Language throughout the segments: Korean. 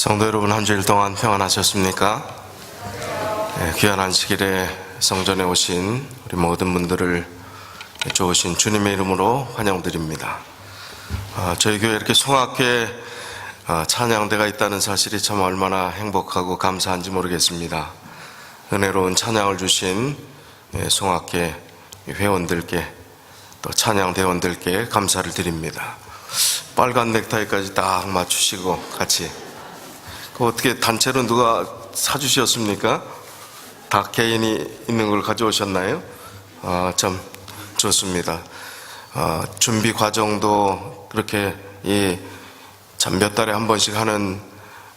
성도 여러분, 한 주일 동안 평안하셨습니까? 귀한 안식일에 성전에 오신 우리 모든 분들을 좋으신 주님의 이름으로 환영드립니다. 저희 교회에 이렇게 송악회 찬양대가 있다는 사실이 참 얼마나 행복하고 감사한지 모르겠습니다. 은혜로운 찬양을 주신 송악회 회원들께 또 찬양대원들께 감사를 드립니다. 빨간 넥타이까지 딱 맞추시고 같이 어떻게 단체로 누가 사주셨습니까? 다 개인이 있는 걸 가져오셨나요? 참 좋습니다. 준비 과정도 그렇게 참 몇 달에 한 번씩 하는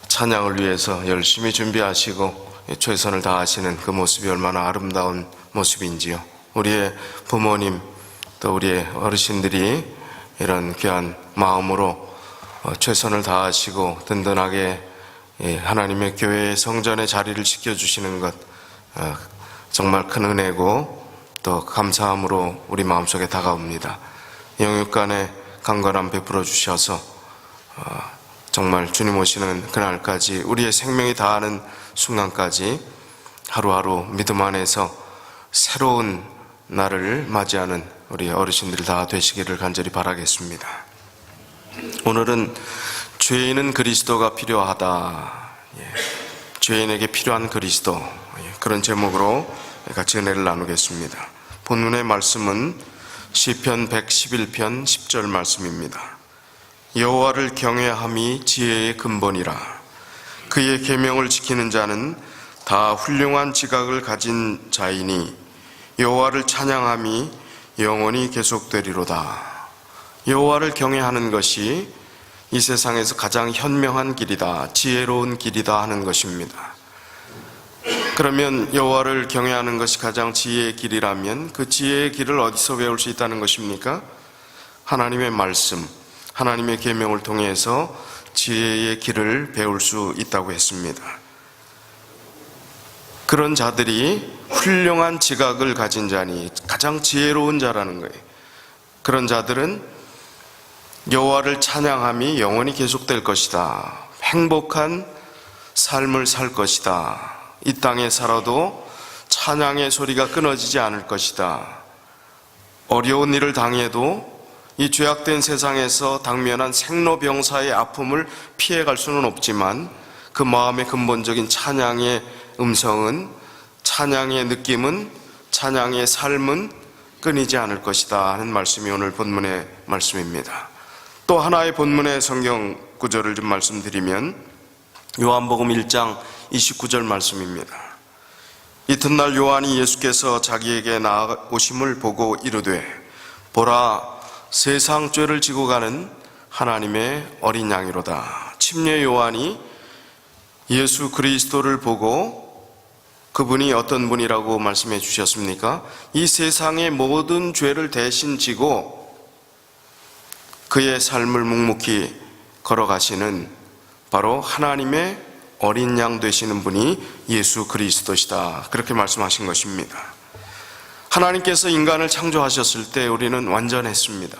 찬양을 위해서 열심히 준비하시고 최선을 다하시는 그 모습이 얼마나 아름다운 모습인지요. 우리의 부모님 또 우리의 어르신들이 이런 귀한 마음으로 최선을 다하시고 든든하게 하나님의 교회의 성전의 자리를 지켜주시는 것 정말 큰 은혜고 또 감사함으로 우리 마음속에 다가옵니다. 영육간에 강건함 베풀어 주셔서 정말 주님 오시는 그날까지 우리의 생명이 다하는 순간까지 하루하루 믿음 안에서 새로운 날을 맞이하는 우리 어르신들 다 되시기를 간절히 바라겠습니다. 오늘은 죄인은 그리스도가 필요하다. 죄인에게 필요한 그리스도, 그런 제목으로 같이 은혜를 나누겠습니다. 본문의 말씀은 시편 111편 10절 말씀입니다. 여호와를 경외함이 지혜의 근본이라. 그의 계명을 지키는 자는 다 훌륭한 지각을 가진 자이니 여호와를 찬양함이 영원히 계속되리로다. 여호와를 경외하는 것이 이 세상에서 가장 현명한 길이다, 지혜로운 길이다 하는 것입니다. 그러면 여호와를 경외하는 것이 가장 지혜의 길이라면 그 지혜의 길을 어디서 배울 수 있다는 것입니까? 하나님의 말씀, 하나님의 계명을 통해서 지혜의 길을 배울 수 있다고 했습니다. 그런 자들이 훌륭한 지각을 가진 자니 가장 지혜로운 자라는 거예요. 그런 자들은 여호와를 찬양함이 영원히 계속될 것이다. 행복한 삶을 살 것이다. 이 땅에 살아도 찬양의 소리가 끊어지지 않을 것이다. 어려운 일을 당해도 이 죄악된 세상에서 당면한 생로병사의 아픔을 피해갈 수는 없지만 그 마음의 근본적인 찬양의 음성은, 찬양의 느낌은, 찬양의 삶은 끊이지 않을 것이다 하는 말씀이 오늘 본문의 말씀입니다. 또 하나의 본문의 성경 구절을 좀 말씀드리면 요한복음 1장 29절 말씀입니다. 이튿날 요한이 예수께서 자기에게 나아오심을 보고 이르되 보라, 세상 죄를 지고 가는 하나님의 어린 양이로다. 침례 요한이 예수 그리스도를 보고 그분이 어떤 분이라고 말씀해 주셨습니까? 이 세상의 모든 죄를 대신 지고 그의 삶을 묵묵히 걸어가시는 바로 하나님의 어린 양 되시는 분이 예수 그리스도시다. 그렇게 말씀하신 것입니다. 하나님께서 인간을 창조하셨을 때 우리는 완전했습니다.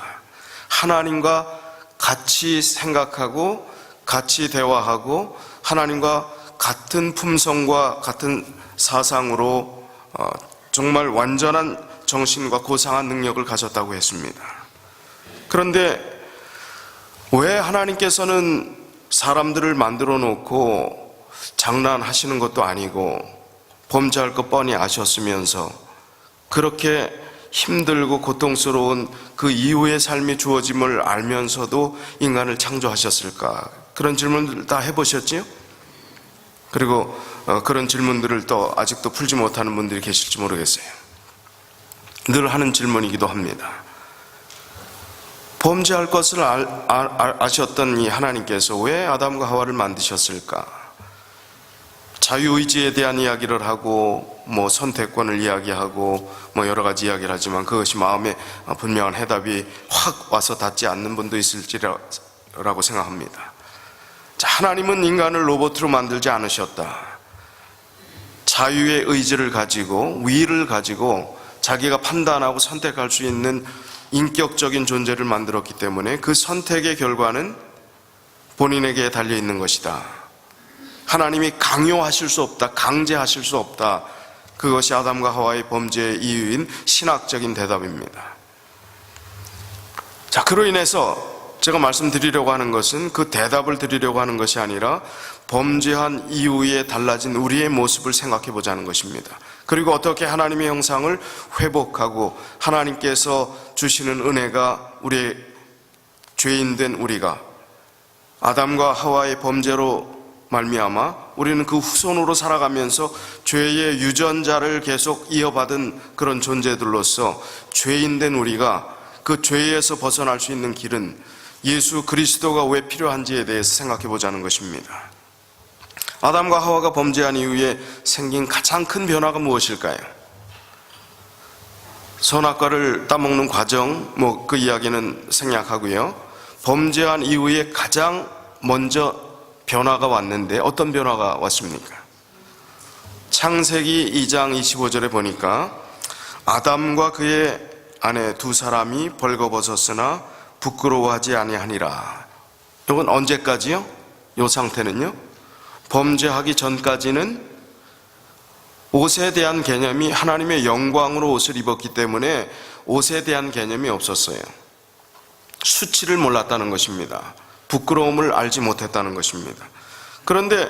하나님과 같이 생각하고 같이 대화하고 하나님과 같은 품성과 같은 사상으로 정말 완전한 정신과 고상한 능력을 가졌다고 했습니다. 그런데 왜 하나님께서는 사람들을 만들어 놓고 장난하시는 것도 아니고 범죄할 것 뻔히 아셨으면서 그렇게 힘들고 고통스러운 그 이후의 삶이 주어짐을 알면서도 인간을 창조하셨을까? 그런 질문들 다 해보셨지요? 그리고 그런 질문들을 또 아직도 풀지 못하는 분들이 계실지 모르겠어요. 늘 하는 질문이기도 합니다. 범죄할 것을 아셨던 이 하나님께서 왜 아담과 하와를 만드셨을까? 자유의지에 대한 이야기를 하고 선택권을 이야기하고 여러 가지 이야기를 하지만 그것이 마음에 분명한 해답이 확 와서 닿지 않는 분도 있을지라고 생각합니다. 자, 하나님은 인간을 로봇으로 만들지 않으셨다. 자유의 의지를 가지고 위를 가지고 자기가 판단하고 선택할 수 있는 인격적인 존재를 만들었기 때문에 그 선택의 결과는 본인에게 달려있는 것이다. 하나님이 강요하실 수 없다, 강제하실 수 없다. 그것이 아담과 하와의 범죄의 이유인 신학적인 대답입니다. 자, 그로 인해서 제가 말씀드리려고 하는 것은 그 대답을 드리려고 하는 것이 아니라 범죄한 이후에 달라진 우리의 모습을 생각해 보자는 것입니다. 그리고 어떻게 하나님의 형상을 회복하고 하나님께서 주시는 은혜가 우리의 죄인된 우리가 아담과 하와의 범죄로 말미암아 우리는 그 후손으로 살아가면서 죄의 유전자를 계속 이어받은 그런 존재들로서 죄인된 우리가 그 죄에서 벗어날 수 있는 길은 예수 그리스도가 왜 필요한지에 대해서 생각해 보자는 것입니다. 아담과 하와가 범죄한 이후에 생긴 가장 큰 변화가 무엇일까요? 선악과를 따먹는 과정, 그 이야기는 생략하고요. 범죄한 이후에 가장 먼저 변화가 왔는데 어떤 변화가 왔습니까? 창세기 2장 25절에 보니까 아담과 그의 아내 두 사람이 벌거벗었으나 부끄러워하지 아니하니라. 이건 언제까지요? 이 상태는요? 범죄하기 전까지는 옷에 대한 개념이 하나님의 영광으로 옷을 입었기 때문에 옷에 대한 개념이 없었어요. 수치를 몰랐다는 것입니다. 부끄러움을 알지 못했다는 것입니다. 그런데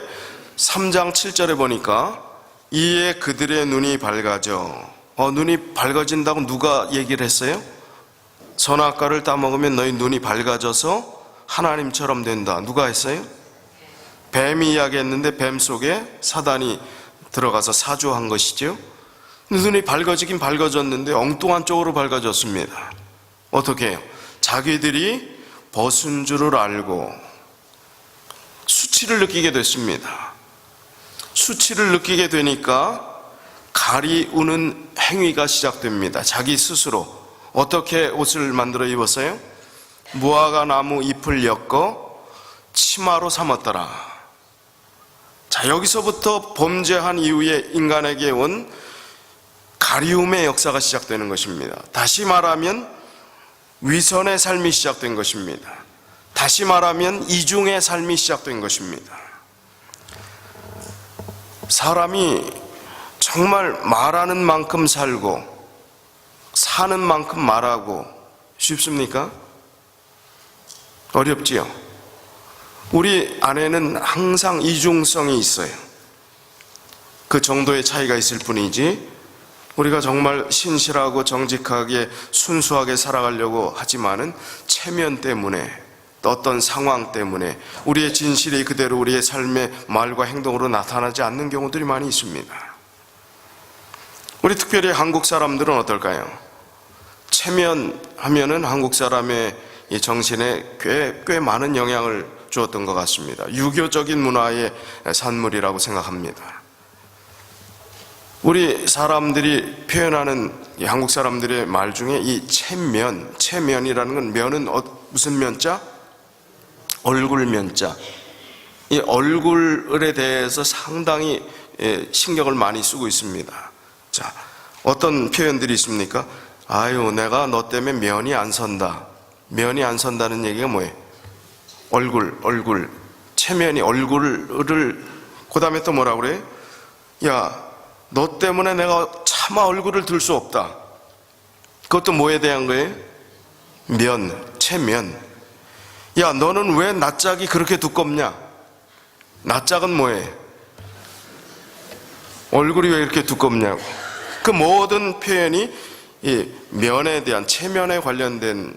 3장 7절에 보니까 이에 그들의 눈이 밝아져. 눈이 밝아진다고 누가 얘기를 했어요? 선악과를 따먹으면 너희 눈이 밝아져서 하나님처럼 된다. 누가 했어요? 뱀이 이야기했는데 뱀 속에 사단이 들어가서 사주한 것이죠. 눈이 밝아지긴 밝아졌는데 엉뚱한 쪽으로 밝아졌습니다. 어떻게 해요? 자기들이 벗은 줄을 알고 수치를 느끼게 됐습니다. 수치를 느끼게 되니까 가리우는 행위가 시작됩니다. 자기 스스로 어떻게 옷을 만들어 입었어요? 무화과 나무 잎을 엮어 치마로 삼았더라. 자, 여기서부터 범죄한 이후에 인간에게 온 가리움의 역사가 시작되는 것입니다. 다시 말하면 위선의 삶이 시작된 것입니다. 다시 말하면 이중의 삶이 시작된 것입니다. 사람이 정말 말하는 만큼 살고 사는 만큼 말하고 쉽습니까? 어렵지요. 우리 안에는 항상 이중성이 있어요. 그 정도의 차이가 있을 뿐이지 우리가 정말 신실하고 정직하게 순수하게 살아가려고 하지만은 체면 때문에 어떤 상황 때문에 우리의 진실이 그대로 우리의 삶의 말과 행동으로 나타나지 않는 경우들이 많이 있습니다. 우리 특별히 한국 사람들은 어떨까요? 체면하면은 한국 사람의 이 정신에 꽤 많은 영향을 주었던 것 같습니다. 유교적인 문화의 산물이라고 생각합니다. 우리 사람들이 표현하는 한국 사람들의 말 중에 이 체면이라는 건 면은 무슨 면자? 얼굴 면자. 이 얼굴에 대해서 상당히 신경을 많이 쓰고 있습니다. 자, 어떤 표현들이 있습니까? 아유, 내가 너 때문에 면이 안 선다. 면이 안 선다는 얘기가 뭐예요? 얼굴. 체면이 얼굴을, 그 다음에 또 뭐라 그래요? 야, 너 때문에 내가 차마 얼굴을 들 수 없다. 그것도 뭐에 대한 거예요? 체면. 야, 너는 왜 낯짝이 그렇게 두껍냐? 낯짝은 뭐예요? 얼굴이 왜 이렇게 두껍냐고. 그 모든 표현이 이 면에 대한 체면에 관련된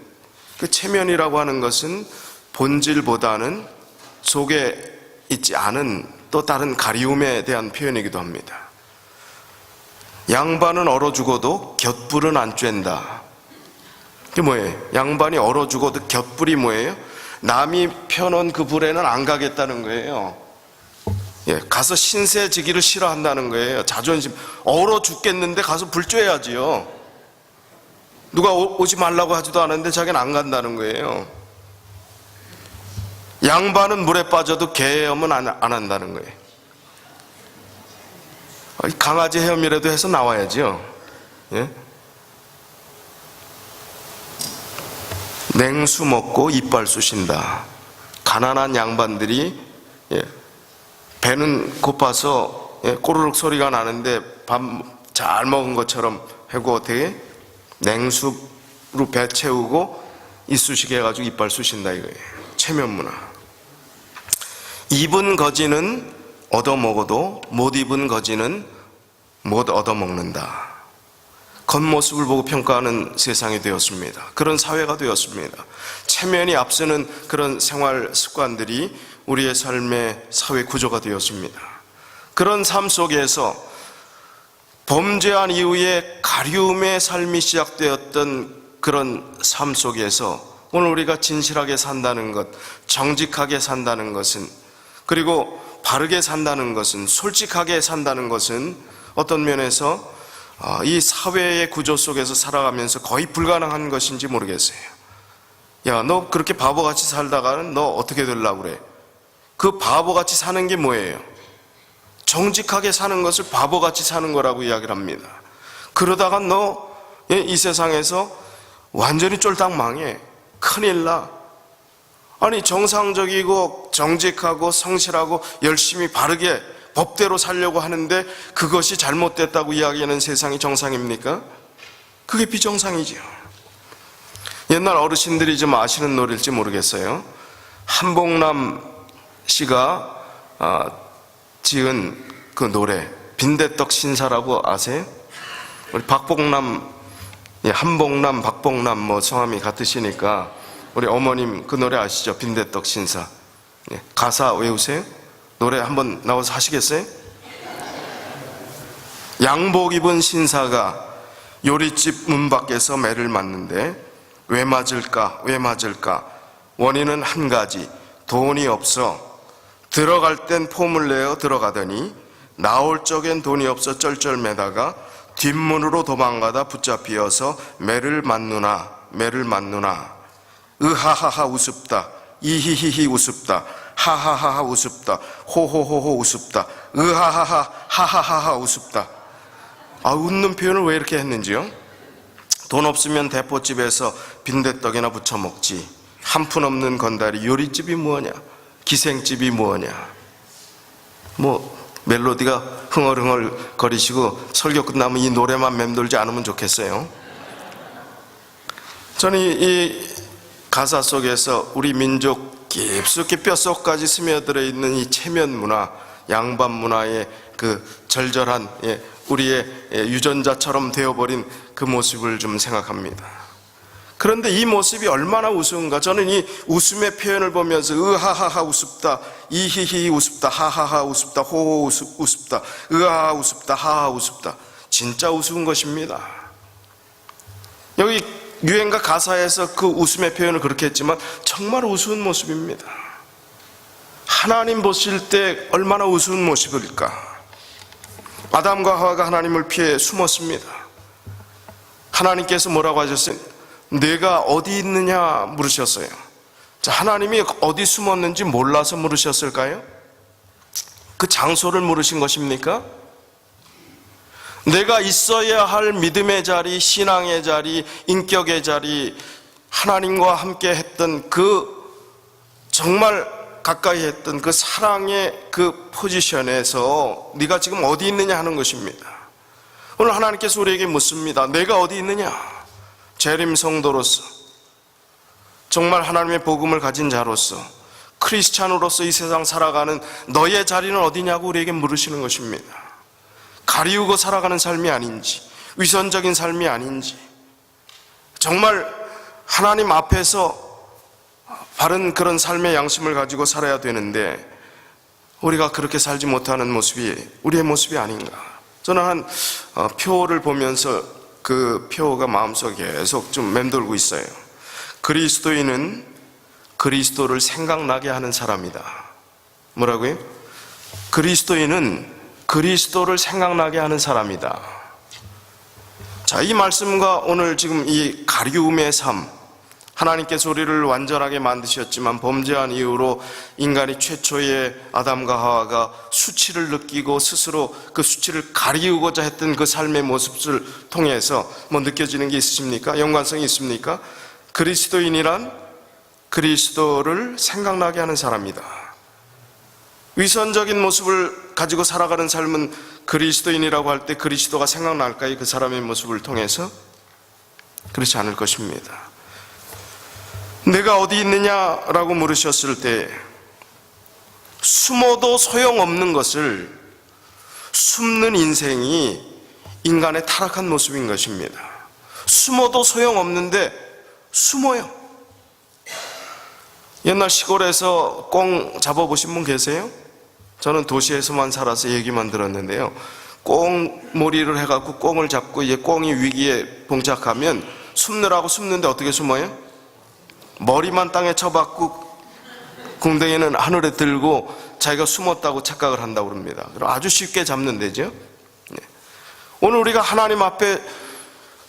그 체면이라고 하는 것은 본질보다는 속에 있지 않은 또 다른 가리움에 대한 표현이기도 합니다. 양반은 얼어 죽어도 곁불은 안 쬐는다. 그게 뭐예요? 양반이 얼어 죽어도 곁불이 뭐예요? 남이 펴놓은 그 불에는 안 가겠다는 거예요. 가서 신세 지기를 싫어한다는 거예요. 자존심. 얼어 죽겠는데 가서 불 쬐야지요. 누가 오지 말라고 하지도 않았는데 자기는 안 간다는 거예요. 양반은 물에 빠져도 개엄은 안 한다는 거예요. 강아지 헤엄이라도 해서 나와야죠. 냉수 먹고 이빨 쑤신다. 가난한 양반들이 배는 고파서 꼬르륵 소리가 나는데 밥 잘 먹은 것처럼 하고 어떻게 냉수로 배 채우고 이쑤시개 해가지고 이빨 쑤신다 이거예요. 체면문화. 입은 거지는 얻어먹어도 못 입은 거지는 못 얻어먹는다. 겉모습을 보고 평가하는 세상이 되었습니다. 그런 사회가 되었습니다. 체면이 앞서는 그런 생활 습관들이 우리의 삶의 사회 구조가 되었습니다. 그런 삶 속에서 범죄한 이후에 가리움의 삶이 시작되었던 그런 삶 속에서 오늘 우리가 진실하게 산다는 것, 정직하게 산다는 것은, 그리고 바르게 산다는 것은, 솔직하게 산다는 것은 어떤 면에서 이 사회의 구조 속에서 살아가면서 거의 불가능한 것인지 모르겠어요. 야, 너 그렇게 바보같이 살다가는 너 어떻게 되려고 그래? 그 바보같이 사는 게 뭐예요? 정직하게 사는 것을 바보같이 사는 거라고 이야기를 합니다. 그러다가 너 이 세상에서 완전히 쫄딱 망해. 큰일 나. 아니, 정상적이고 정직하고 성실하고 열심히 바르게 법대로 살려고 하는데 그것이 잘못됐다고 이야기하는 세상이 정상입니까? 그게 비정상이죠. 옛날 어르신들이 좀 아시는 노래일지 모르겠어요. 한복남 씨가 지은 그 노래 빈대떡 신사라고 아세요? 우리 박복남, 한복남, 박복남 뭐 성함이 같으시니까 우리 어머님 그 노래 아시죠? 빈대떡 신사. 가사 외우세요? 노래 한번 나와서 하시겠어요? 양복 입은 신사가 요리집 문 밖에서 매를 맞는데 왜 맞을까? 왜 맞을까? 원인은 한 가지. 돈이 없어. 들어갈 땐 폼을 내어 들어가더니 나올 적엔 돈이 없어 쩔쩔매다가 뒷문으로 도망가다 붙잡히어서 매를 맞누나 매를 맞누나 으하하하 우습다 이히히히 우습다 하하하하 우습다 호호호호 우습다 으하하하 하하하하 우습다. 웃는 표현을 왜 이렇게 했는지요? 돈 없으면 대포집에서 빈대떡이나 부쳐 먹지. 한 푼 없는 건달이 요리집이 뭐냐? 기생집이 뭐냐? 뭐 멜로디가 흥얼흥얼 거리시고 설교 끝나면 이 노래만 맴돌지 않으면 좋겠어요. 저는 이 가사 속에서 우리 민족 깊숙이 뼛속까지 스며들어 있는 이 체면 문화, 양반 문화의 그 절절한 우리의 유전자처럼 되어버린 그 모습을 좀 생각합니다. 그런데 이 모습이 얼마나 우스운가. 저는 이 웃음의 표현을 보면서 으하하하 우습다, 이히히 우습다, 하하하 우습다, 호호 우습다, 으하하 우습다, 하하 우습다. 진짜 우스운 것입니다. 여기 유행가 가사에서 그 웃음의 표현을 그렇게 했지만 정말 우스운 모습입니다. 하나님 보실 때 얼마나 우스운 모습일까. 아담과 하와가 하나님을 피해 숨었습니다. 하나님께서 뭐라고 하셨어요? 내가 어디 있느냐 물으셨어요. 자, 하나님이 어디 숨었는지 몰라서 물으셨을까요? 그 장소를 물으신 것입니까? 내가 있어야 할 믿음의 자리, 신앙의 자리, 인격의 자리, 하나님과 함께 했던 그 정말 가까이 했던 그 사랑의 그 포지션에서 네가 지금 어디 있느냐 하는 것입니다. 오늘 하나님께서 우리에게 묻습니다. 내가 어디 있느냐? 재림 성도로서, 정말 하나님의 복음을 가진 자로서, 크리스찬으로서 이 세상 살아가는 너의 자리는 어디냐고 우리에게 물으시는 것입니다. 가리우고 살아가는 삶이 아닌지, 위선적인 삶이 아닌지, 정말 하나님 앞에서 바른 그런 삶의 양심을 가지고 살아야 되는데 우리가 그렇게 살지 못하는 모습이 우리의 모습이 아닌가. 저는 한 표를 보면서 그 표가 마음속에 계속 좀 맴돌고 있어요. 그리스도인은 그리스도를 생각나게 하는 사람이다. 뭐라고요? 그리스도인은 그리스도를 생각나게 하는 사람이다. 자, 이 말씀과 오늘 지금 이 가리움의 삶, 하나님께서 우리를 완전하게 만드셨지만 범죄한 이후로 인간이 최초의 아담과 하와가 수치를 느끼고 스스로 그 수치를 가리우고자 했던 그 삶의 모습을 통해서 뭐 느껴지는 게 있으십니까? 연관성이 있습니까? 그리스도인이란 그리스도를 생각나게 하는 사람이다. 위선적인 모습을 가지고 살아가는 삶은 그리스도인이라고 할 때 그리스도가 생각날까요? 그 사람의 모습을 통해서? 그렇지 않을 것입니다. 내가 어디 있느냐라고 물으셨을 때 숨어도 소용없는 것을 숨는 인생이 인간의 타락한 모습인 것입니다. 숨어도 소용없는데 숨어요. 옛날 시골에서 꽁 잡아보신 분 계세요? 저는 도시에서만 살아서 얘기만 들었는데요. 꽁몰이를 해갖고 꽁을 잡고 이제 꽁이 위기에 봉착하면 숨느라고 숨는데 어떻게 숨어요? 머리만 땅에 쳐박고 궁뎅이는 하늘에 들고 자기가 숨었다고 착각을 한다고 그럽니다. 그럼 아주 쉽게 잡는 데죠. 오늘 우리가 하나님 앞에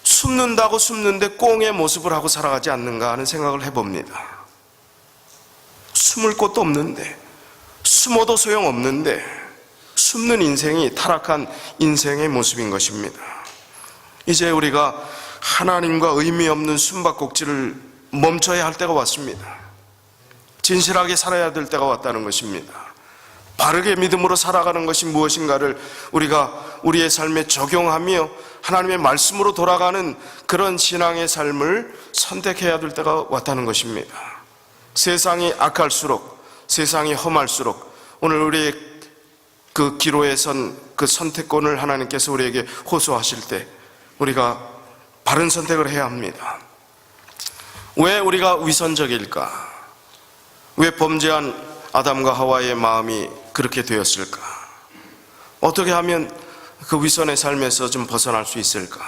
숨는다고 숨는데 꽁의 모습을 하고 살아가지 않는가 하는 생각을 해봅니다. 숨을 곳도 없는데, 숨어도 소용없는데 숨는 인생이 타락한 인생의 모습인 것입니다. 이제 우리가 하나님과 의미 없는 숨바꼭질을 멈춰야 할 때가 왔습니다. 진실하게 살아야 될 때가 왔다는 것입니다. 바르게 믿음으로 살아가는 것이 무엇인가를 우리가 우리의 삶에 적용하며 하나님의 말씀으로 돌아가는 그런 신앙의 삶을 선택해야 될 때가 왔다는 것입니다. 세상이 악할수록, 세상이 험할수록 오늘 우리의 그 기로에 선 그 선택권을 하나님께서 우리에게 호소하실 때 우리가 바른 선택을 해야 합니다. 왜 우리가 위선적일까? 왜 범죄한 아담과 하와의 마음이 그렇게 되었을까? 어떻게 하면 그 위선의 삶에서 좀 벗어날 수 있을까?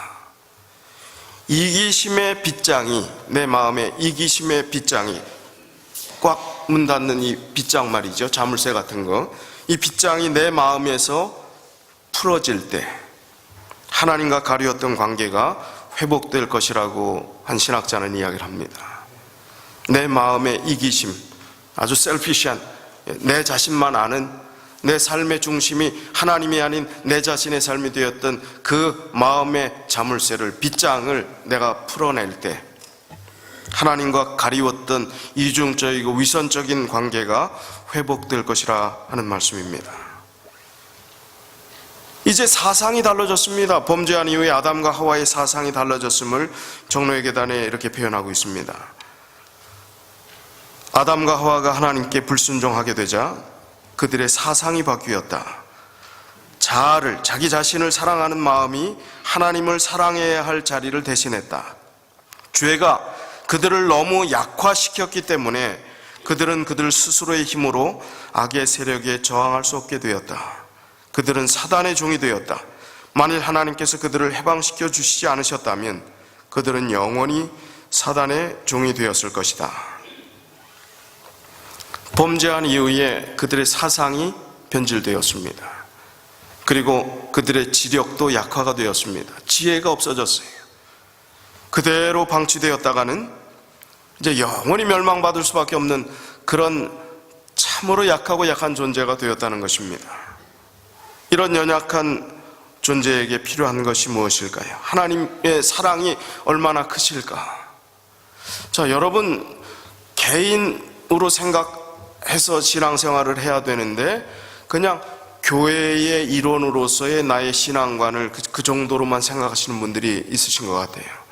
이기심의 빗장이, 내 마음에 이기심의 빗장이 꽉 문 닫는 이 빗장 말이죠. 자물쇠 같은 거. 이 빗장이 내 마음에서 풀어질 때 하나님과 가리웠던 관계가 회복될 것이라고 한 신학자는 이야기를 합니다. 내 마음의 이기심, 아주 셀피시한, 내 자신만 아는, 내 삶의 중심이 하나님이 아닌 내 자신의 삶이 되었던 그 마음의 자물쇠를, 빗장을 내가 풀어낼 때 하나님과 가리웠던 이중적이고 위선적인 관계가 회복될 것이라 하는 말씀입니다. 이제 사상이 달라졌습니다. 범죄한 이후에 아담과 하와의 사상이 달라졌음을 종로의 계단에 이렇게 표현하고 있습니다. 아담과 하와가 하나님께 불순종하게 되자 그들의 사상이 바뀌었다. 자기 자신을 사랑하는 마음이 하나님을 사랑해야 할 자리를 대신했다. 죄가 그들을 너무 약화시켰기 때문에 그들은 그들 스스로의 힘으로 악의 세력에 저항할 수 없게 되었다. 그들은 사단의 종이 되었다. 만일 하나님께서 그들을 해방시켜 주시지 않으셨다면 그들은 영원히 사단의 종이 되었을 것이다. 범죄한 이후에 그들의 사상이 변질되었습니다. 그리고 그들의 지력도 약화가 되었습니다. 지혜가 없어졌어요. 그대로 방치되었다가는 이제 영원히 멸망받을 수밖에 없는 그런 참으로 약하고 약한 존재가 되었다는 것입니다. 이런 연약한 존재에게 필요한 것이 무엇일까요? 하나님의 사랑이 얼마나 크실까? 자, 여러분, 개인으로 생각해서 신앙생활을 해야 되는데 그냥 교회의 일원으로서의 나의 신앙관을 그 정도로만 생각하시는 분들이 있으신 것 같아요.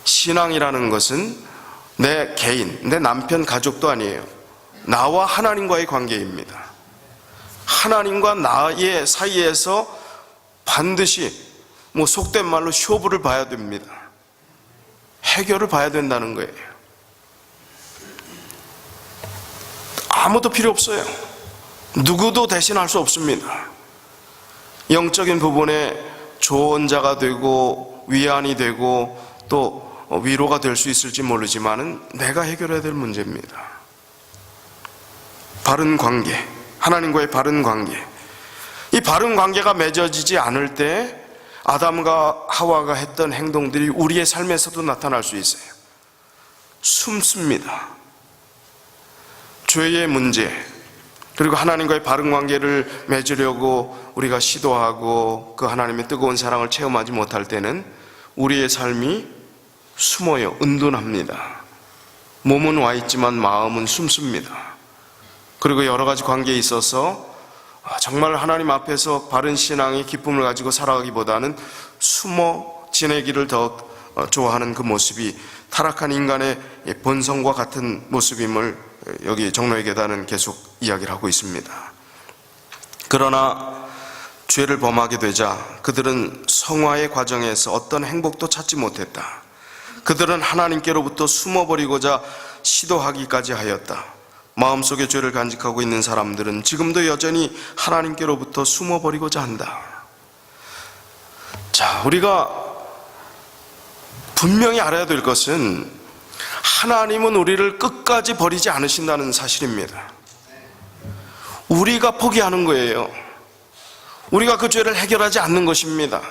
신앙이라는 것은 내 개인, 내 남편, 가족도 아니에요. 나와 하나님과의 관계입니다. 하나님과 나의 사이에서 반드시 속된 말로 쇼부를 봐야 됩니다. 해결을 봐야 된다는 거예요. 아무도 필요 없어요. 누구도 대신할 수 없습니다. 영적인 부분에 조언자가 되고 위안이 되고 또 위로가 될 수 있을지 모르지만은 내가 해결해야 될 문제입니다. 바른 관계, 하나님과의 바른 관계. 이 바른 관계가 맺어지지 않을 때 아담과 하와가 했던 행동들이 우리의 삶에서도 나타날 수 있어요. 숨습니다. 죄의 문제, 그리고 하나님과의 바른 관계를 맺으려고 우리가 시도하고 그 하나님의 뜨거운 사랑을 체험하지 못할 때는 우리의 삶이 숨어요. 은둔합니다. 몸은 와 있지만 마음은 숨습니다. 그리고 여러 가지 관계에 있어서 정말 하나님 앞에서 바른 신앙의 기쁨을 가지고 살아가기보다는 숨어 지내기를 더 좋아하는 그 모습이 타락한 인간의 본성과 같은 모습임을 여기 종로의 계단은 계속 이야기를 하고 있습니다. 그러나 죄를 범하게 되자 그들은 성화의 과정에서 어떤 행복도 찾지 못했다. 그들은 하나님께로부터 숨어버리고자 시도하기까지 하였다. 마음속에 죄를 간직하고 있는 사람들은 지금도 여전히 하나님께로부터 숨어버리고자 한다. 자, 우리가 분명히 알아야 될 것은 하나님은 우리를 끝까지 버리지 않으신다는 사실입니다. 우리가 포기하는 거예요. 우리가 그 죄를 해결하지 않는 것입니다.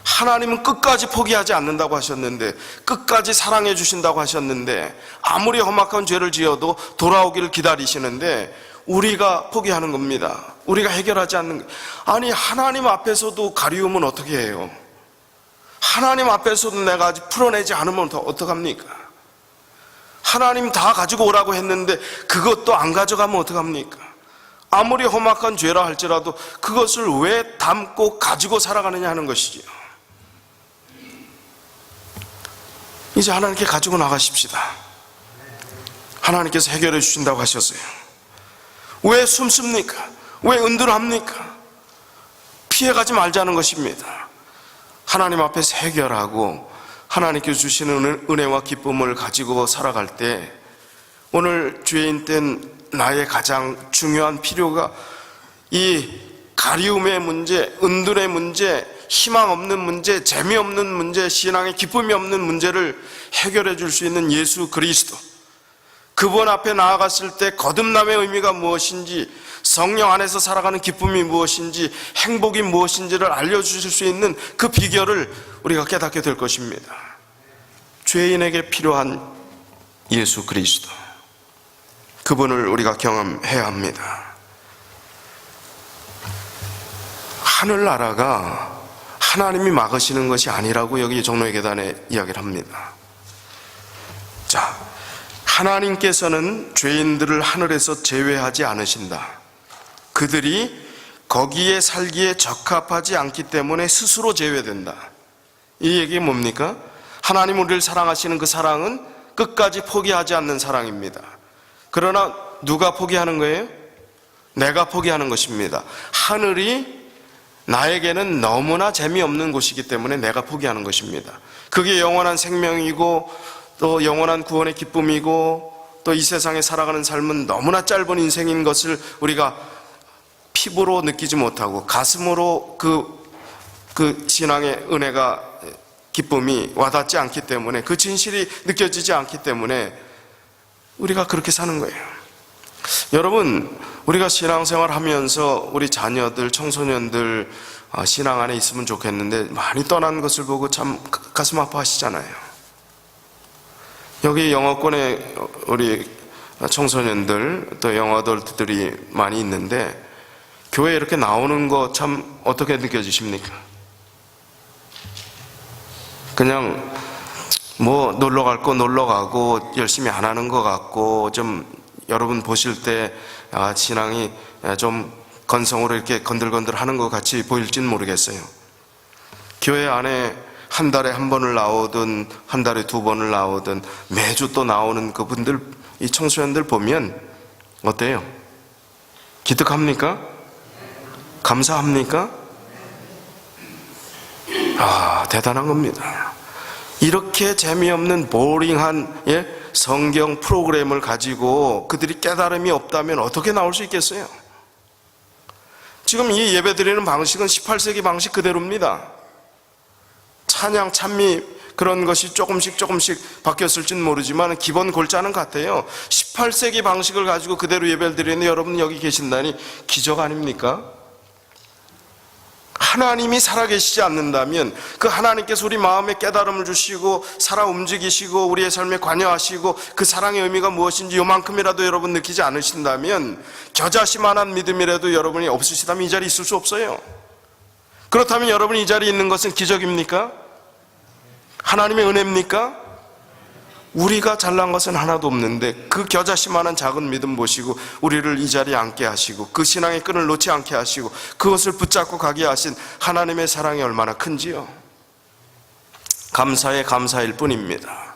하나님은 끝까지 포기하지 않는다고 하셨는데, 끝까지 사랑해 주신다고 하셨는데, 아무리 험악한 죄를 지어도 돌아오기를 기다리시는데 우리가 포기하는 겁니다. 우리가 해결하지 않는 거. 아니, 하나님 앞에서도 가리움은 어떻게 해요? 하나님 앞에서도 내가 아직 풀어내지 않으면 어떡합니까? 하나님 다 가지고 오라고 했는데 그것도 안 가져가면 어떡합니까? 아무리 험악한 죄라 할지라도 그것을 왜 담고 가지고 살아가느냐 하는 것이지요. 이제 하나님께 가지고 나가십시다. 하나님께서 해결해 주신다고 하셨어요. 왜 숨습니까? 왜 은둔합니까? 피해가지 말자는 것입니다. 하나님 앞에서 해결하고 하나님께서 주시는 은혜와 기쁨을 가지고 살아갈 때, 오늘 죄인 된 나의 가장 중요한 필요가 이 가리움의 문제, 은둔의 문제, 희망 없는 문제, 재미없는 문제, 신앙의 기쁨이 없는 문제를 해결해 줄 수 있는 예수 그리스도, 그분 앞에 나아갔을 때 거듭남의 의미가 무엇인지, 성령 안에서 살아가는 기쁨이 무엇인지, 행복이 무엇인지를 알려주실 수 있는 그 비결을 우리가 깨닫게 될 것입니다. 죄인에게 필요한 예수 그리스도, 그분을 우리가 경험해야 합니다. 하늘나라가 하나님이 막으시는 것이 아니라고 여기 종로의 계단에 이야기를 합니다. 자, 하나님께서는 죄인들을 하늘에서 제외하지 않으신다. 그들이 거기에 살기에 적합하지 않기 때문에 스스로 제외된다. 이 얘기 뭡니까? 하나님 우리를 사랑하시는 그 사랑은 끝까지 포기하지 않는 사랑입니다. 그러나 누가 포기하는 거예요? 내가 포기하는 것입니다. 하늘이 나에게는 너무나 재미없는 곳이기 때문에 내가 포기하는 것입니다. 그게 영원한 생명이고 또 영원한 구원의 기쁨이고 또 이 세상에 살아가는 삶은 너무나 짧은 인생인 것을 우리가 피부로 느끼지 못하고 가슴으로 그 신앙의 은혜가, 기쁨이 와닿지 않기 때문에, 그 진실이 느껴지지 않기 때문에 우리가 그렇게 사는 거예요. 여러분, 우리가 신앙생활 하면서 우리 자녀들, 청소년들 신앙 안에 있으면 좋겠는데 많이 떠난 것을 보고 참 가슴 아파하시잖아요. 여기 영어권에 우리 청소년들 또 영어들이 많이 있는데 교회에 이렇게 나오는 거 참 어떻게 느껴지십니까? 그냥 뭐 놀러 갈 거 놀러 가고 열심히 안 하는 것 같고, 좀 여러분 보실 때 신앙이 좀 건성으로 이렇게 건들건들 하는 것 같이 보일지는 모르겠어요. 교회 안에 한 달에 한 번을 나오든 한 달에 두 번을 나오든 매주 또 나오는 그분들, 이 청소년들 보면 어때요? 기특합니까? 감사합니까? 대단한 겁니다. 이렇게 재미없는 보링한 성경 프로그램을 가지고 그들이 깨달음이 없다면 어떻게 나올 수 있겠어요? 지금 이 예배 드리는 방식은 18세기 방식 그대로입니다. 찬양, 찬미 그런 것이 조금씩 바뀌었을지는 모르지만 기본 골자는 같아요. 18세기 방식을 가지고 그대로 예배를 드리는데 여러분 여기 계신다니 기적 아닙니까? 하나님이 살아계시지 않는다면, 그 하나님께서 우리 마음에 깨달음을 주시고 살아 움직이시고 우리의 삶에 관여하시고 그 사랑의 의미가 무엇인지 요만큼이라도 여러분 느끼지 않으신다면, 겨자씨만한 믿음이라도 여러분이 없으시다면 이 자리에 있을 수 없어요. 그렇다면 여러분이 이 자리에 있는 것은 기적입니까? 하나님의 은혜입니까? 우리가 잘난 것은 하나도 없는데 그 겨자씨만한 작은 믿음 보시고 우리를 이 자리에 앉게 하시고 그 신앙의 끈을 놓지 않게 하시고 그것을 붙잡고 가게 하신 하나님의 사랑이 얼마나 큰지요. 감사의 감사일 뿐입니다.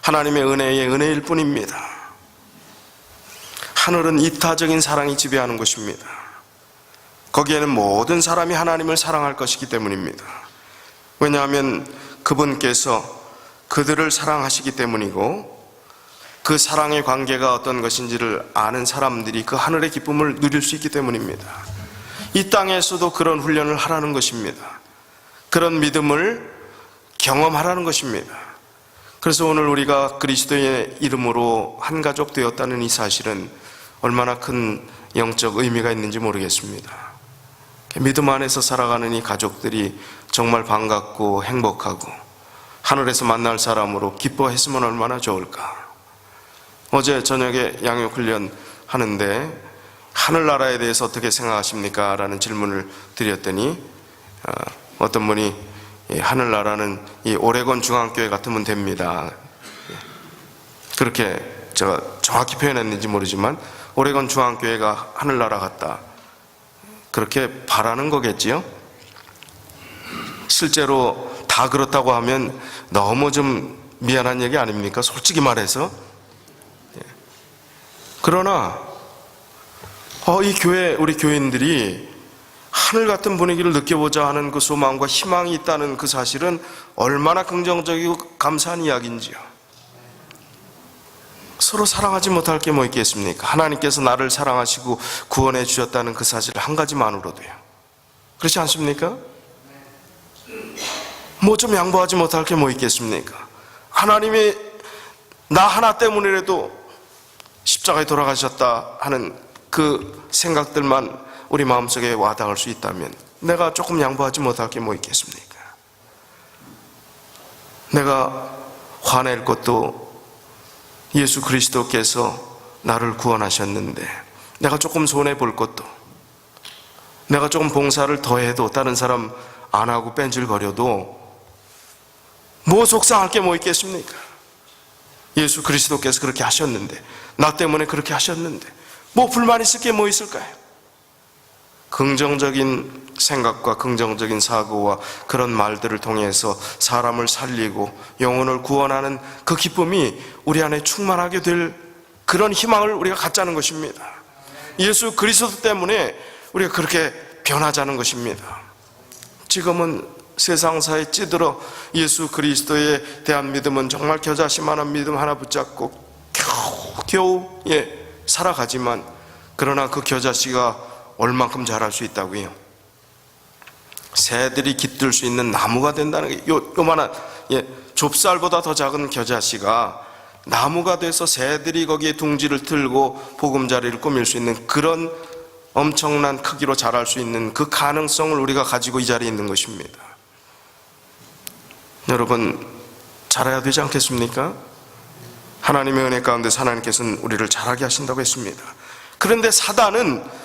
하나님의 은혜의 은혜일 뿐입니다. 하늘은 이타적인 사랑이 지배하는 것입니다. 거기에는 모든 사람이 하나님을 사랑할 것이기 때문입니다. 왜냐하면 그분께서 그들을 사랑하시기 때문이고 그 사랑의 관계가 어떤 것인지를 아는 사람들이 그 하늘의 기쁨을 누릴 수 있기 때문입니다. 이 땅에서도 그런 훈련을 하라는 것입니다. 그런 믿음을 경험하라는 것입니다. 그래서 오늘 우리가 그리스도의 이름으로 한 가족 되었다는 이 사실은 얼마나 큰 영적 의미가 있는지 모르겠습니다. 믿음 안에서 살아가는 이 가족들이 정말 반갑고 행복하고 하늘에서 만날 사람으로 기뻐했으면 얼마나 좋을까. 어제 저녁에 양육훈련 하는데 하늘나라에 대해서 어떻게 생각하십니까? 라는 질문을 드렸더니 어떤 분이 하늘나라는 이 오레곤 중앙교회 같으면 됩니다. 그렇게 제가 정확히 표현했는지 모르지만 오레곤 중앙교회가 하늘나라 같다, 그렇게 바라는 거겠지요. 실제로 다 그렇다고 하면 너무 좀 미안한 얘기 아닙니까? 솔직히 말해서. 그러나 이 교회, 우리 교인들이 하늘 같은 분위기를 느껴보자 하는 그 소망과 희망이 있다는 그 사실은 얼마나 긍정적이고 감사한 이야기인지요. 서로 사랑하지 못할 게 뭐 있겠습니까? 하나님께서 나를 사랑하시고 구원해 주셨다는 그 사실 한 가지만으로도요. 그렇지 않습니까? 뭐 좀 양보하지 못할 게 뭐 있겠습니까? 하나님이 나 하나 때문이라도 십자가에 돌아가셨다 하는 그 생각들만 우리 마음속에 와닿을 수 있다면 내가 조금 양보하지 못할 게 뭐 있겠습니까? 내가 화낼 것도 예수 그리스도께서 나를 구원하셨는데, 내가 조금 손해볼 것도, 내가 조금 봉사를 더해도 다른 사람 안 하고 뺀질거려도 뭐 속상할 게 뭐 있겠습니까? 예수 그리스도께서 그렇게 하셨는데, 나 때문에 그렇게 하셨는데 뭐 불만 있을 게 뭐 있을까요? 긍정적인 생각과 긍정적인 사고와 그런 말들을 통해서 사람을 살리고 영혼을 구원하는 그 기쁨이 우리 안에 충만하게 될 그런 희망을 우리가 갖자는 것입니다. 예수 그리스도 때문에 우리가 그렇게 변하자는 것입니다. 지금은 세상사에 찌들어 예수 그리스도에 대한 믿음은 정말 겨자씨만한 믿음 하나 붙잡고 겨우 살아가지만, 그러나 그 겨자씨가 얼만큼 자랄 수 있다고요? 새들이 깃들 수 있는 나무가 된다는 게, 요만한 좁쌀보다 더 작은 겨자씨가 나무가 돼서 새들이 거기에 둥지를 틀고 보금자리를 꾸밀 수 있는 그런 엄청난 크기로 자랄 수 있는 그 가능성을 우리가 가지고 이 자리에 있는 것입니다. 여러분, 자라야 되지 않겠습니까? 하나님의 은혜 가운데서 하나님께서는 우리를 자라게 하신다고 했습니다. 그런데 사단은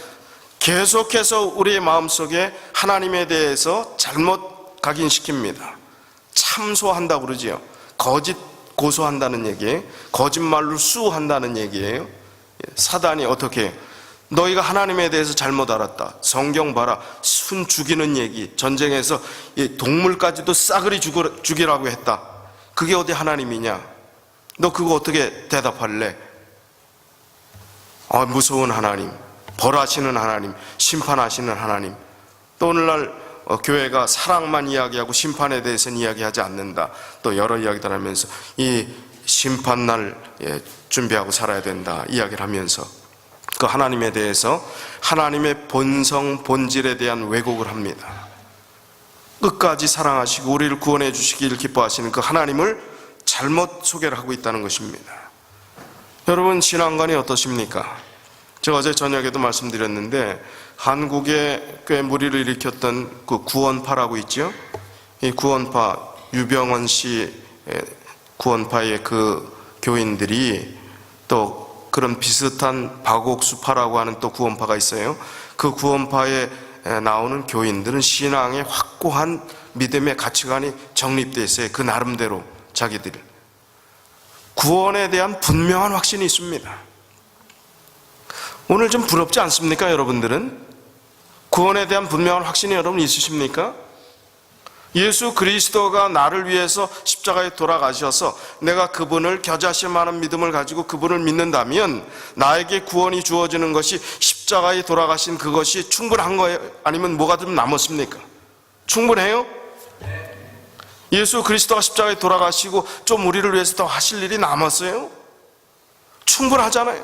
계속해서 우리의 마음속에 하나님에 대해서 잘못 각인시킵니다. 참소한다고 그러지요. 거짓 고소한다는 얘기예요. 거짓말로 수한다는 얘기예요. 사단이 어떻게 해요? 너희가 하나님에 대해서 잘못 알았다. 성경 봐라. 순 죽이는 얘기, 전쟁에서 동물까지도 싸그리 죽이라고 했다. 그게 어디 하나님이냐? 너 그거 어떻게 대답할래? 무서운 하나님, 벌하시는 하나님, 심판하시는 하나님. 또 오늘날 교회가 사랑만 이야기하고 심판에 대해서는 이야기하지 않는다. 또 여러 이야기들 하면서 이 심판날 준비하고 살아야 된다 이야기를 하면서 그 하나님에 대해서, 하나님의 본성, 본질에 대한 왜곡을 합니다. 끝까지 사랑하시고 우리를 구원해 주시길 기뻐하시는 그 하나님을 잘못 소개를 하고 있다는 것입니다. 여러분, 신앙관이 어떠십니까? 제가 어제 저녁에도 말씀드렸는데, 한국에 꽤 무리를 일으켰던 그 구원파라고 있죠. 이 구원파, 유병원 씨 구원파의 그 교인들이 또 그런 비슷한 박옥수파라고 하는 또 구원파가 있어요. 그 구원파에 나오는 교인들은 신앙의 확고한 믿음의 가치관이 정립되어 있어요. 그 나름대로 자기들. 구원에 대한 분명한 확신이 있습니다. 오늘 좀 부럽지 않습니까, 여러분들은? 구원에 대한 분명한 확신이 여러분 있으십니까? 예수 그리스도가 나를 위해서 십자가에 돌아가셔서 내가 그분을 겨자씨 많은 믿음을 가지고 그분을 믿는다면 나에게 구원이 주어지는 것이 십자가에 돌아가신 그것이 충분한 거예요? 아니면 뭐가 좀 남았습니까? 충분해요? 예수 그리스도가 십자가에 돌아가시고 좀 우리를 위해서 더 하실 일이 남았어요? 충분하잖아요.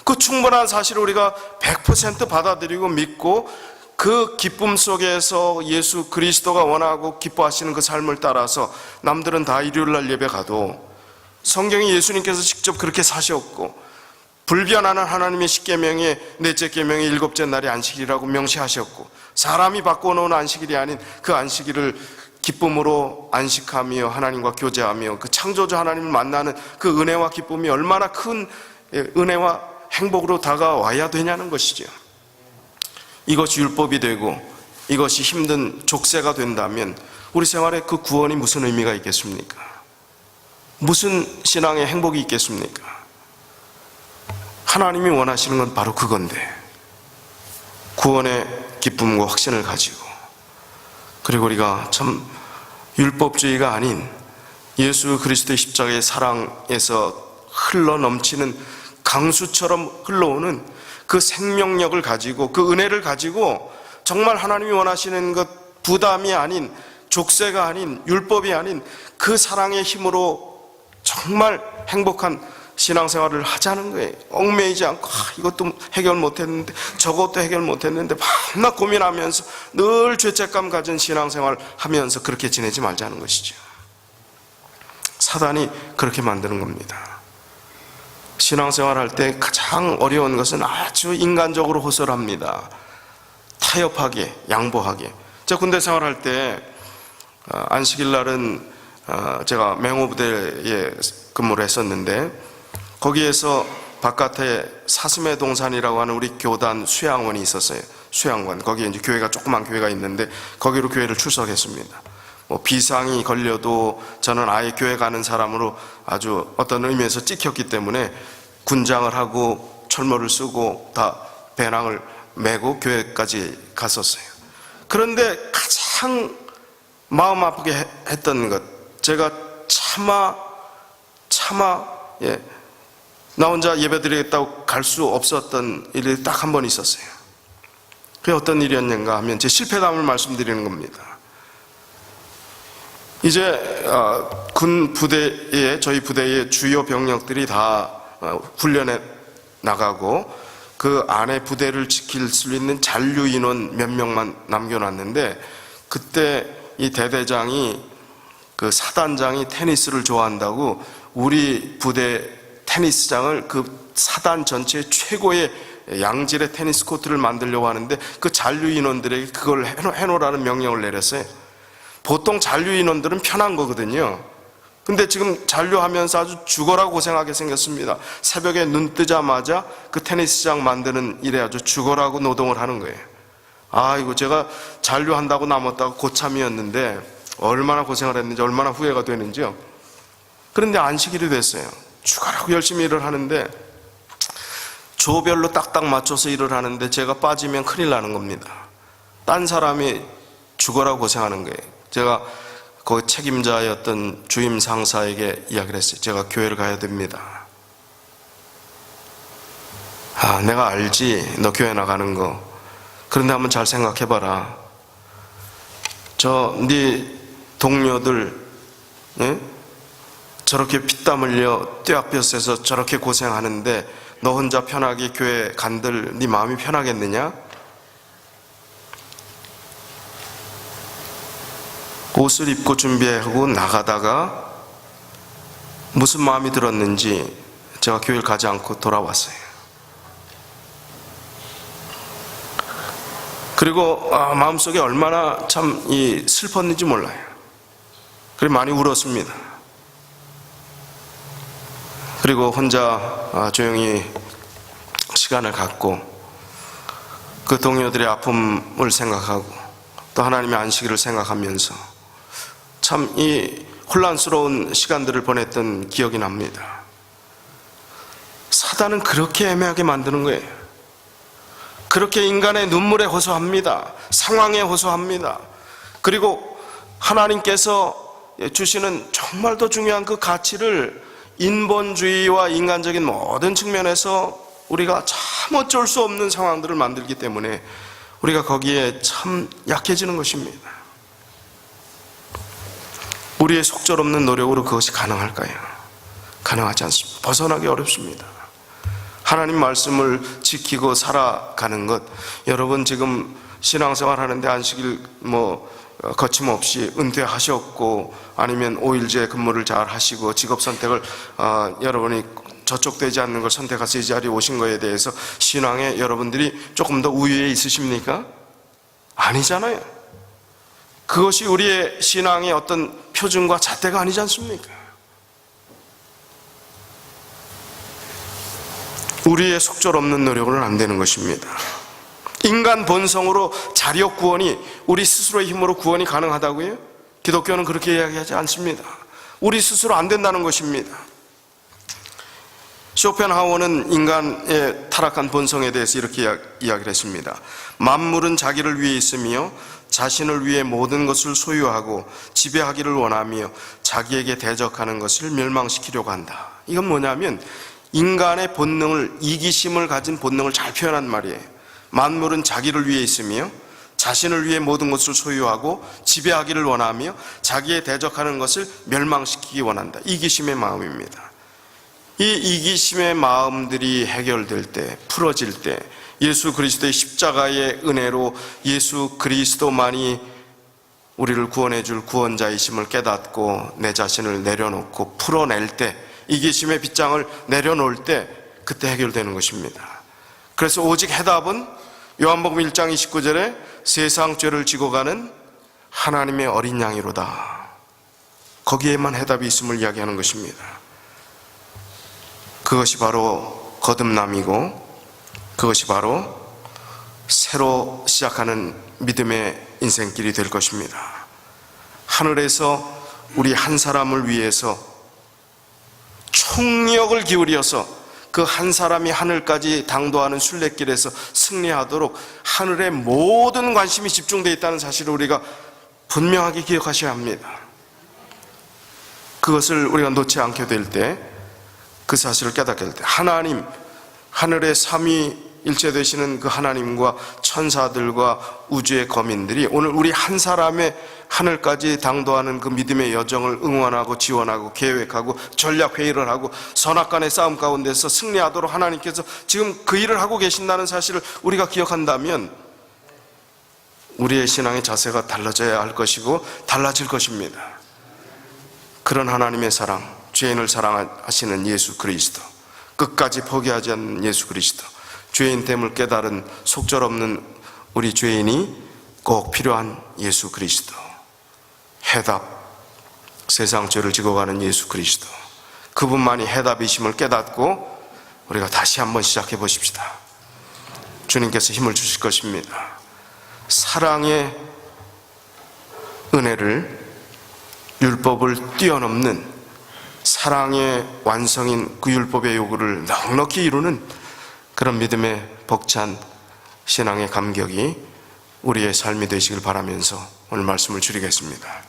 그 충분한 사실을 우리가 100% 받아들이고 믿고 그 기쁨 속에서 예수 그리스도가 원하고 기뻐하시는 그 삶을 따라서 남들은 다 일요일날 예배 가도 성경에 예수님께서 직접 그렇게 사셨고 불변하는 하나님의 십계명의 넷째 계명의 일곱째 날이 안식일이라고 명시하셨고 사람이 바꿔놓은 안식일이 아닌 그 안식일을 기쁨으로 안식하며 하나님과 교제하며 그 창조주 하나님을 만나는 그 은혜와 기쁨이 얼마나 큰 은혜와 행복으로 다가와야 되냐는 것이죠. 이것이 율법이 되고 이것이 힘든 족쇄가 된다면 우리 생활에 그 구원이 무슨 의미가 있겠습니까? 무슨 신앙의 행복이 있겠습니까? 하나님이 원하시는 건 바로 그건데 구원의 기쁨과 확신을 가지고 그리고 우리가 참 율법주의가 아닌 예수 그리스도의 십자가의 사랑에서 흘러 넘치는 강수처럼 흘러오는 그 생명력을 가지고 그 은혜를 가지고 정말 하나님이 원하시는 것 부담이 아닌 족쇄가 아닌 율법이 아닌 그 사랑의 힘으로 정말 행복한 신앙생활을 하자는 거예요. 얽매이지 않고 이것도 해결 못했는데 저것도 해결 못했는데 밤낮 고민하면서 늘 죄책감 가진 신앙생활을 하면서 그렇게 지내지 말자는 것이죠. 사단이 그렇게 만드는 겁니다. 신앙생활 할 때 가장 어려운 것은 아주 인간적으로 호소합니다. 타협하게, 양보하게. 제가 군대 생활할 때 안식일 날은 제가 맹호부대에 근무를 했었는데 거기에서 바깥에 사슴의 동산이라고 하는 우리 교단 수양원이 있었어요. 수양원. 거기에 이제 교회가 조그만 교회가 있는데 거기로 교회를 출석했습니다. 비상이 걸려도 저는 아예 교회 가는 사람으로 아주 어떤 의미에서 찍혔기 때문에 군장을 하고 철모를 쓰고 다 배낭을 메고 교회까지 갔었어요. 그런데 가장 마음 아프게 했던 것, 제가 차마 나 혼자 예배드리겠다고 갈 수 없었던 일이 딱 한 번 있었어요. 그게 어떤 일이었는가 하면 제 실패담을 말씀드리는 겁니다. 이제 군 부대에 저희 부대의 주요 병력들이 다 훈련에 나가고 그 안에 부대를 지킬 수 있는 잔류 인원 몇 명만 남겨놨는데 그때 이 대대장이 그 사단장이 테니스를 좋아한다고 우리 부대 테니스장을 그 사단 전체 최고의 양질의 테니스 코트를 만들려고 하는데 그 잔류 인원들에게 그걸 해놓으라는 명령을 내렸어요. 보통 잔류 인원들은 편한 거거든요. 근데 지금 잔류하면서 아주 죽어라 고생하게 생겼습니다. 새벽에 눈 뜨자마자 그 테니스장 만드는 일에 아주 죽어라고 노동을 하는 거예요. 이거 제가 잔류한다고 남았다고 고참이었는데 얼마나 고생을 했는지 얼마나 후회가 되는지요. 그런데 안식일이 됐어요. 죽어라고 열심히 일을 하는데 조별로 딱딱 맞춰서 일을 하는데 제가 빠지면 큰일 나는 겁니다. 딴 사람이 죽어라고 고생하는 거예요. 제가 그 책임자였던 주임 상사에게 이야기를 했어요. 제가 교회를 가야 됩니다. 내가 알지 너 교회 나가는 거. 그런데 한번 잘 생각해봐라. 네 동료들 저렇게 피땀 흘려 떼약볕에서 저렇게 고생하는데 너 혼자 편하게 교회 간들 네 마음이 편하겠느냐? 옷을 입고 준비하고 나가다가 무슨 마음이 들었는지 제가 교회를 가지 않고 돌아왔어요. 그리고 마음속에 얼마나 참 슬펐는지 몰라요. 그리고 많이 울었습니다. 그리고 혼자 조용히 시간을 갖고 그 동료들의 아픔을 생각하고 또 하나님의 안식일을 생각하면서 참 이 혼란스러운 시간들을 보냈던 기억이 납니다. 사단은 그렇게 애매하게 만드는 거예요. 그렇게 인간의 눈물에 호소합니다. 상황에 호소합니다. 그리고 하나님께서 주시는 정말 더 중요한 그 가치를 인본주의와 인간적인 모든 측면에서 우리가 참 어쩔 수 없는 상황들을 만들기 때문에 우리가 거기에 참 약해지는 것입니다. 우리의 속절없는 노력으로 그것이 가능할까요? 가능하지 않습니다. 벗어나기 어렵습니다. 하나님 말씀을 지키고 살아가는 것, 여러분 지금 신앙생활 하는데 안식일 거침없이 은퇴하셨고 아니면 5일제 근무를 잘 하시고 직업 선택을 여러분이 저촉되지 않는 걸 선택해서 이 자리에 오신 거에 대해서 신앙에 여러분들이 조금 더 우위에 있으십니까? 아니잖아요. 그것이 우리의 신앙의 어떤 표준과 잣대가 아니지 않습니까? 우리의 속절없는 노력으로는 안 되는 것입니다. 인간 본성으로 자력 구원이, 우리 스스로의 힘으로 구원이 가능하다고요? 기독교는 그렇게 이야기하지 않습니다. 우리 스스로 안 된다는 것입니다. 쇼펜하우어는 인간의 타락한 본성에 대해서 이렇게 이야기를 했습니다. 만물은 자기를 위해 있으며 자신을 위해 모든 것을 소유하고 지배하기를 원하며 자기에게 대적하는 것을 멸망시키려고 한다. 이건 뭐냐면 인간의 본능을, 이기심을 가진 본능을 잘 표현한 말이에요. 만물은 자기를 위해 있으며 자신을 위해 모든 것을 소유하고 지배하기를 원하며 자기에 대적하는 것을 멸망시키기 원한다. 이기심의 마음입니다. 이 이기심의 마음들이 해결될 때, 풀어질 때 예수 그리스도의 십자가의 은혜로 예수 그리스도만이 우리를 구원해 줄 구원자이심을 깨닫고 내 자신을 내려놓고 풀어낼 때, 이기심의 빗장을 내려놓을 때 그때 해결되는 것입니다. 그래서 오직 해답은 요한복음 1장 29절에 세상 죄를 지고 가는 하나님의 어린 양이로다. 거기에만 해답이 있음을 이야기하는 것입니다. 그것이 바로 거듭남이고 그것이 바로 새로 시작하는 믿음의 인생길이 될 것입니다. 하늘에서 우리 한 사람을 위해서 총력을 기울여서 그 한 사람이 하늘까지 당도하는 순례길에서 승리하도록 하늘의 모든 관심이 집중되어 있다는 사실을 우리가 분명하게 기억하셔야 합니다. 그것을 우리가 놓지 않게 될 때, 그 사실을 깨닫게 될 때, 하나님, 하늘의 삼위일체 되시는 그 하나님과 천사들과 우주의 거민들이 오늘 우리 한 사람의 하늘까지 당도하는 그 믿음의 여정을 응원하고 지원하고 계획하고 전략회의를 하고 선악간의 싸움 가운데서 승리하도록 하나님께서 지금 그 일을 하고 계신다는 사실을 우리가 기억한다면 우리의 신앙의 자세가 달라져야 할 것이고 달라질 것입니다. 그런 하나님의 사랑, 죄인을 사랑하시는 예수 그리스도, 끝까지 포기하지 않는 예수 그리스도, 죄인됨을 깨달은 속절없는 우리 죄인이 꼭 필요한 예수 그리스도, 해답, 세상 죄를 지고 가는 예수 그리스도, 그분만이 해답이심을 깨닫고 우리가 다시 한번 시작해 보십시다. 주님께서 힘을 주실 것입니다. 사랑의 은혜를, 율법을 뛰어넘는 사랑의 완성인 그 율법의 요구를 넉넉히 이루는 그런 믿음의 벅찬 신앙의 감격이 우리의 삶이 되시길 바라면서 오늘 말씀을 줄이겠습니다.